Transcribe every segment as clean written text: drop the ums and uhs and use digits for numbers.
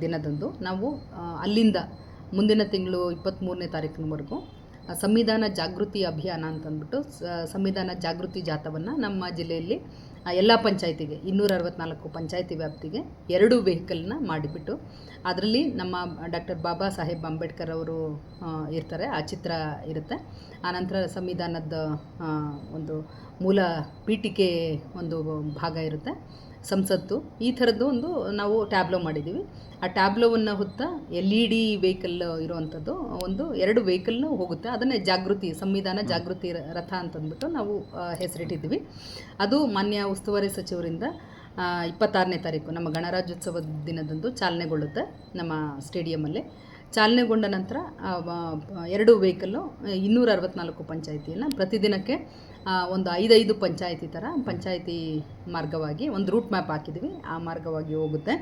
ದಿನದಂದು ನಾವು ಅಲ್ಲಿಂದ ಮುಂದಿನ ತಿಂಗಳು 23ನೇ ತಾರೀಕಿನವರೆಗೂ ಸಂವಿಧಾನ ಜಾಗೃತಿ ಅಭಿಯಾನ ಅಂತಂದ್ಬಿಟ್ಟು ಸಂವಿಧಾನ ಜಾಗೃತಿ ಜಾಥಾವನ್ನು ನಮ್ಮ ಜಿಲ್ಲೆಯಲ್ಲಿ ಎಲ್ಲ ಪಂಚಾಯತಿಗೆ 264 ಪಂಚಾಯತಿ ವ್ಯಾಪ್ತಿಗೆ 2 ವೆಹಿಕಲ್ನ ಮಾಡಿಬಿಟ್ಟು ಅದರಲ್ಲಿ ನಮ್ಮ ಡಾಕ್ಟರ್ ಬಾಬಾ ಸಾಹೇಬ್ ಅಂಬೇಡ್ಕರ್ ಅವರು ಇರ್ತಾರೆ, ಆ ಚಿತ್ರ ಇರುತ್ತೆ. ಆನಂತರ ಸಂವಿಧಾನದ ಒಂದು ಮೂಲ ಪೀಠಿಕೆ ಒಂದು ಭಾಗ ಇರುತ್ತೆ, ಸಂಸತ್ತು, ಈ ಥರದ್ದು ಒಂದು ನಾವು ಟ್ಯಾಬ್ಲೋ ಮಾಡಿದ್ದೀವಿ. ಆ ಟ್ಯಾಬ್ಲೋವನ್ನು ಹೊತ್ತ LED ವೆಹಿಕಲ್ ಇರುವಂಥದ್ದು ಒಂದು 2 ವೆಹಿಕಲ್ನು ಹೋಗುತ್ತೆ. ಅದನ್ನೇ ಜಾಗೃತಿ ಸಂವಿಧಾನ ಜಾಗೃತಿ ರಥ ಅಂತಂದ್ಬಿಟ್ಟು ನಾವು ಹೆಸರಿಟ್ಟಿದ್ದೀವಿ. ಅದು ಮಾನ್ಯ ಉಸ್ತುವಾರಿ ಸಚಿವರಿಂದ 26ನೇ ತಾರೀಕು ನಮ್ಮ ಗಣರಾಜ್ಯೋತ್ಸವ ದಿನದಂದು ಚಾಲನೆಗೊಳ್ಳುತ್ತೆ ನಮ್ಮ ಸ್ಟೇಡಿಯಮಲ್ಲಿ. ಚಾಲನೆಗೊಂಡ ನಂತರ 2 ವೆಹಿಕಲ್ಲು 264 ಪಂಚಾಯಿತಿಯನ್ನು ಪ್ರತಿದಿನಕ್ಕೆ ಒಂದು 5 ಪಂಚಾಯಿತಿ ಥರ ಪಂಚಾಯಿತಿ ಮಾರ್ಗವಾಗಿ ಒಂದು ರೂಟ್ ಮ್ಯಾಪ್ ಹಾಕಿದ್ವಿ, ಆ ಮಾರ್ಗವಾಗಿ ಹೋಗುತ್ತೆ.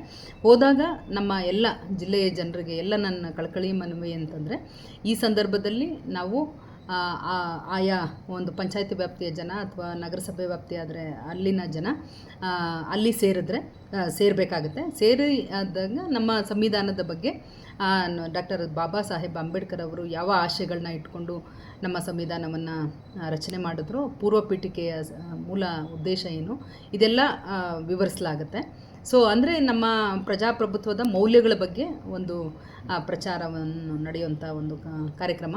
ಹೋದಾಗ ನಮ್ಮ ಎಲ್ಲ ಜಿಲ್ಲೆಯ ಜನರಿಗೆ ಎಲ್ಲ ನನ್ನ ಕಳಕಳಿ ಮನವಿ ಅಂತಂದರೆ, ಈ ಸಂದರ್ಭದಲ್ಲಿ ನಾವು ಆಯಾ ಒಂದು ಪಂಚಾಯತಿ ವ್ಯಾಪ್ತಿಯ ಜನ ಅಥವಾ ನಗರಸಭೆ ವ್ಯಾಪ್ತಿ ಆದರೆ ಅಲ್ಲಿನ ಜನ ಅಲ್ಲಿ ಸೇರಬೇಕಾಗುತ್ತೆ. ಸೇರಿದಾಗ ನಮ್ಮ ಸಂವಿಧಾನದ ಬಗ್ಗೆ ಡಾಕ್ಟರ್ ಬಾಬಾ ಸಾಹೇಬ್ ಅಂಬೇಡ್ಕರ್ ಅವರು ಯಾವ ಆಶಯಗಳನ್ನ ಇಟ್ಕೊಂಡು ನಮ್ಮ ಸಂವಿಧಾನವನ್ನು ರಚನೆ ಮಾಡಿದ್ರು, ಪೂರ್ವ ಪೀಠಿಕೆಯ ಮೂಲ ಉದ್ದೇಶ ಏನು, ಇದೆಲ್ಲ ವಿವರಿಸಲಾಗುತ್ತೆ. ಸೊ ಅಂದರೆ ನಮ್ಮ ಪ್ರಜಾಪ್ರಭುತ್ವದ ಮೌಲ್ಯಗಳ ಬಗ್ಗೆ ಒಂದು ಪ್ರಚಾರವನ್ನು ನಡೆಯುವಂಥ ಒಂದು ಕಾರ್ಯಕ್ರಮ.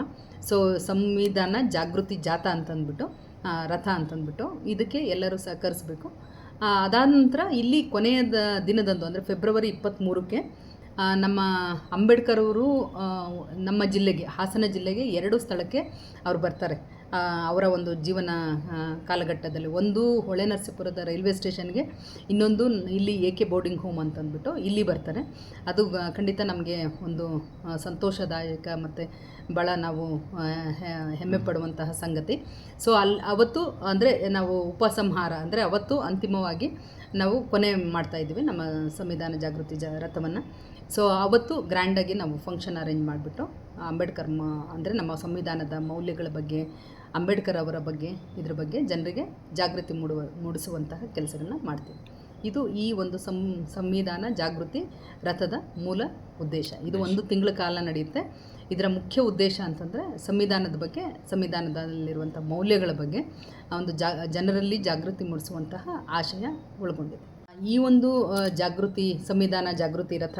ಸೊ ಸಂವಿಧಾನ ಜಾಗೃತಿ ಜಾಥಾ ಅಂತಂದ್ಬಿಟ್ಟು ರಥ ಅಂತಂದ್ಬಿಟ್ಟು ಇದಕ್ಕೆ ಎಲ್ಲರೂ ಸಹಕರಿಸಬೇಕು. ಅದಾದ ನಂತರ ಇಲ್ಲಿ ಕೊನೆಯ ದಿನದಂದು ಅಂದರೆ ಫೆಬ್ರವರಿ 23ಕ್ಕೆ ನಮ್ಮ ಅಂಬೇಡ್ಕರ್ ಅವರು ನಮ್ಮ ಜಿಲ್ಲೆಗೆ, ಹಾಸನ ಜಿಲ್ಲೆಗೆ 2 ಸ್ಥಳಕ್ಕೆ ಅವರು ಬರ್ತಾರೆ ಅವರ ಒಂದು ಜೀವನ ಕಾಲಘಟ್ಟದಲ್ಲಿ. ಒಂದು ಹೊಳೆನರಸೀಪುರದ ರೈಲ್ವೆ ಸ್ಟೇಷನ್ಗೆ, ಇನ್ನೊಂದು ಇಲ್ಲಿ AK ಬೋರ್ಡಿಂಗ್ ಹೋಮ್ ಅಂತಂದ್ಬಿಟ್ಟು ಇಲ್ಲಿ ಬರ್ತಾರೆ. ಅದು ಖಂಡಿತ ನಮಗೆ ಒಂದು ಸಂತೋಷದಾಯಕ ಮತ್ತು ಭಾಳ ನಾವು ಹೆಮ್ಮೆ ಪಡುವಂತಹ ಸಂಗತಿ. ಸೊ ಅವತ್ತು ಅಂದರೆ ನಾವು ಉಪಸಂಹಾರ ಅಂದರೆ ಅವತ್ತು ಅಂತಿಮವಾಗಿ ನಾವು ಕೊನೆ ಮಾಡ್ತಾಯಿದ್ದೀವಿ ನಮ್ಮ ಸಂವಿಧಾನ ಜಾಗೃತಿ ರಥವನ್ನು. ಸೊ ಅವತ್ತು ಗ್ರ್ಯಾಂಡಾಗಿ ನಾವು ಫಂಕ್ಷನ್ ಅರೇಂಜ್ ಮಾಡಿಬಿಟ್ಟು ಅಂಬೇಡ್ಕರ್ ಅಂದರೆ ನಮ್ಮ ಸಂವಿಧಾನದ ಮೌಲ್ಯಗಳ ಬಗ್ಗೆ, ಅಂಬೇಡ್ಕರ್ ಅವರ ಬಗ್ಗೆ, ಇದ್ರ ಬಗ್ಗೆ ಜನರಿಗೆ ಜಾಗೃತಿ ಮೂಡಿಸುವಂತಹ ಕೆಲಸಗಳನ್ನ ಮಾಡ್ತೀವಿ. ಇದು ಈ ಒಂದು ಸಂವಿಧಾನ ಜಾಗೃತಿ ರಥದ ಮೂಲ ಉದ್ದೇಶ. ಇದು 1 ತಿಂಗಳ ಕಾಲ ನಡೆಯುತ್ತೆ. ಇದರ ಮುಖ್ಯ ಉದ್ದೇಶ ಅಂತಂದರೆ ಸಂವಿಧಾನದ ಬಗ್ಗೆ, ಸಂವಿಧಾನದಲ್ಲಿರುವಂಥ ಮೌಲ್ಯಗಳ ಬಗ್ಗೆ ಒಂದು ಜನರಲ್ಲಿ ಜಾಗೃತಿ ಮೂಡಿಸುವಂತಹ ಆಶಯ ಒಳಗೊಂಡಿದೆ. ಈ ಒಂದು ಸಂವಿಧಾನ ಜಾಗೃತಿ ರಥ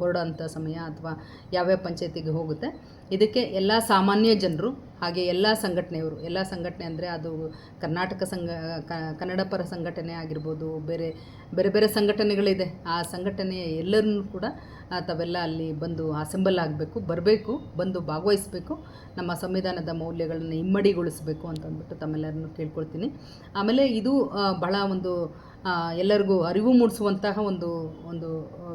ಹೊರಡೋಂಥ ಸಮಯ ಅಥವಾ ಯಾವ್ಯಾವ ಪಂಚಾಯತಿಗೆ ಹೋಗುತ್ತೆ, ಇದಕ್ಕೆ ಎಲ್ಲ ಸಾಮಾನ್ಯ ಜನರು ಹಾಗೆ ಎಲ್ಲ ಸಂಘಟನೆ ಅಂದರೆ ಅದು ಕರ್ನಾಟಕ ಕನ್ನಡ ಪರ ಸಂಘಟನೆ ಆಗಿರ್ಬೋದು, ಬೇರೆ ಸಂಘಟನೆಗಳಿದೆ. ಆ ಸಂಘಟನೆಯ ಎಲ್ಲರನ್ನೂ ಕೂಡ ತಾವೆಲ್ಲ ಅಲ್ಲಿ ಬಂದು ಅಸೆಂಬಲ್ ಆಗಬೇಕು, ಬಂದು ಭಾಗವಹಿಸಬೇಕು, ನಮ್ಮ ಸಂವಿಧಾನದ ಮೌಲ್ಯಗಳನ್ನು ಇಮ್ಮಡಿಗೊಳಿಸಬೇಕು ಅಂತಂದ್ಬಿಟ್ಟು ತಮ್ಮೆಲ್ಲರನ್ನು ಕೇಳ್ಕೊಳ್ತೀನಿ. ಆಮೇಲೆ ಇದು ಬಹಳ ಒಂದು ಎಲ್ಲರಿಗೂ ಅರಿವು ಮೂಡಿಸುವಂತಹ ಒಂದು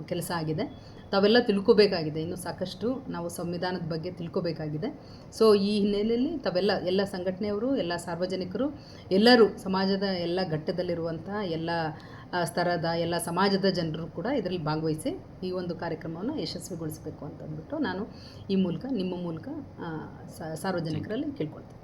ಕೆಲಸ ಆಗಿದೆ. ತಾವೆಲ್ಲ ತಿಳ್ಕೋಬೇಕಾಗಿದೆ, ಇನ್ನೂ ಸಾಕಷ್ಟು ನಾವು ಸಂವಿಧಾನದ ಬಗ್ಗೆ ತಿಳ್ಕೋಬೇಕಾಗಿದೆ. ಸೊ ಈ ಹಿನ್ನೆಲೆಯಲ್ಲಿ ಎಲ್ಲ ಸಂಘಟನೆಯವರು, ಎಲ್ಲ ಸಾರ್ವಜನಿಕರು, ಎಲ್ಲರೂ ಸಮಾಜದ ಎಲ್ಲ ಘಟ್ಟದಲ್ಲಿರುವಂತಹ ಎಲ್ಲ ಸ್ತರದ ಎಲ್ಲ ಸಮಾಜದ ಜನರು ಕೂಡ ಇದರಲ್ಲಿ ಭಾಗವಹಿಸಿ ಈ ಒಂದು ಕಾರ್ಯಕ್ರಮವನ್ನು ಯಶಸ್ವಿಗೊಳಿಸಬೇಕು ಅಂತಂದ್ಬಿಟ್ಟು ನಾನು ಈ ಮೂಲಕ ನಿಮ್ಮ ಮೂಲಕ ಸಾರ್ವಜನಿಕರಲ್ಲಿ ಕೇಳ್ಕೊಳ್ತೀನಿ.